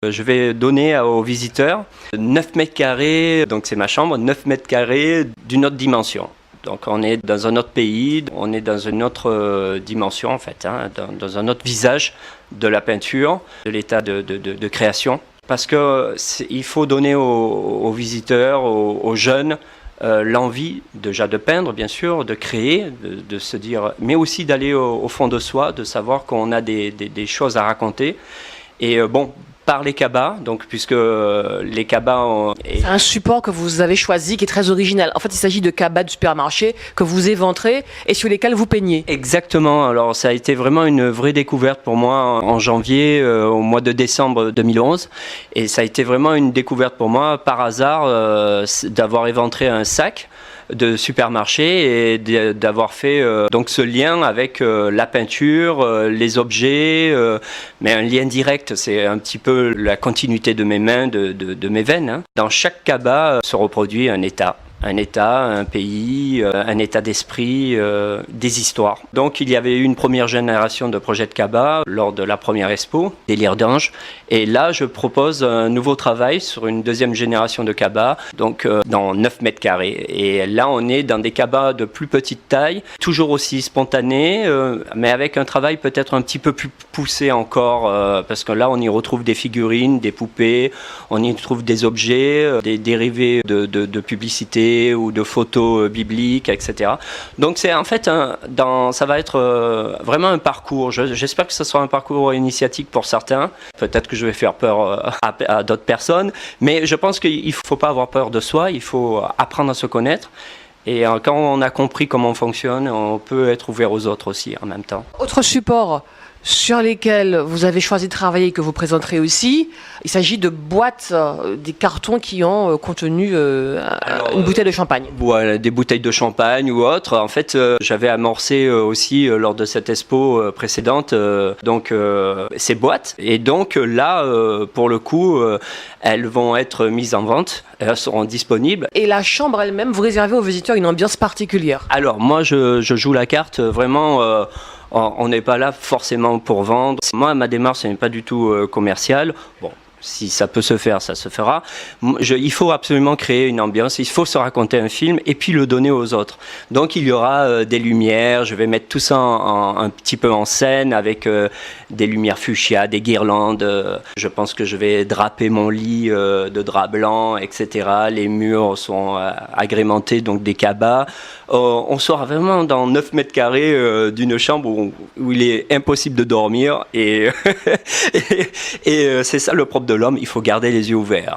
Je vais donner aux visiteurs 9 mètres carrés, donc c'est ma chambre, 9 mètres carrés d'une autre dimension. Donc on est dans un autre pays, on est dans une autre dimension en fait, dans un autre visage de la peinture, de l'état de création. Parce qu'il faut donner aux visiteurs, aux jeunes, l'envie déjà de peindre bien sûr, de créer, de se dire, mais aussi d'aller au fond de soi, de savoir qu'on a des choses à raconter. Et bon, par les cabas, donc puisque les cabas... C'est un support que vous avez choisi qui est très original. En fait, il s'agit de cabas de supermarché que vous éventrez et sur lesquels vous peignez. Exactement. Alors, ça a été vraiment une vraie découverte pour moi en janvier, au mois de décembre 2011. Et ça a été vraiment une découverte pour moi, par hasard, d'avoir éventré un sac de supermarché et d'avoir fait donc ce lien avec la peinture, les objets, mais un lien direct, c'est un petit peu la continuité de mes mains, de mes veines. Hein. Dans chaque cabas se reproduit un état, un pays, un état d'esprit, des histoires. Donc il y avait eu une première génération de projets de cabas lors de la première expo, Délire d'ange. Et là, je propose un nouveau travail sur une deuxième génération de cabas, donc dans 9 mètres carrés. Et là, on est dans des cabas de plus petite taille, toujours aussi spontanés, mais avec un travail peut-être un petit peu plus poussé encore, parce que là, on y retrouve des figurines, des poupées, on y trouve des objets, des dérivés de publicité, ou de photos bibliques, etc. Donc c'est en fait, ça va être vraiment un parcours. J'espère que ce sera un parcours initiatique pour certains. Peut-être que je vais faire peur à d'autres personnes, mais je pense qu'il ne faut pas avoir peur de soi, il faut apprendre à se connaître. Et quand on a compris comment on fonctionne, on peut être ouvert aux autres aussi en même temps. Autre support sur lesquels vous avez choisi de travailler et que vous présenterez aussi, il s'agit de boîtes, des cartons qui ont contenu une bouteille de champagne. Voilà, des bouteilles de champagne ou autres. En fait, j'avais amorcé aussi lors de cette expo précédente ces boîtes. Et donc là, pour le coup, elles vont être mises en vente, elles seront disponibles. Et la chambre elle-même, vous réservez aux visiteurs une ambiance particulière? Alors moi, je joue la carte vraiment... on n'est pas là forcément pour vendre. Moi, ma démarche n'est pas du tout commerciale. Bon, si ça peut se faire, ça se fera. Il faut absolument créer une ambiance, il faut se raconter un film et puis le donner aux autres. Donc il y aura des lumières, je vais mettre tout ça un petit peu en scène avec des lumières fuchsia, des guirlandes. Je pense que je vais draper mon lit de drap blanc, etc. Les murs sont agrémentés, donc des cabas. On sera vraiment dans 9 mètres carrés d'une chambre où il est impossible de dormir et c'est ça le propre de l'homme, il faut garder les yeux ouverts.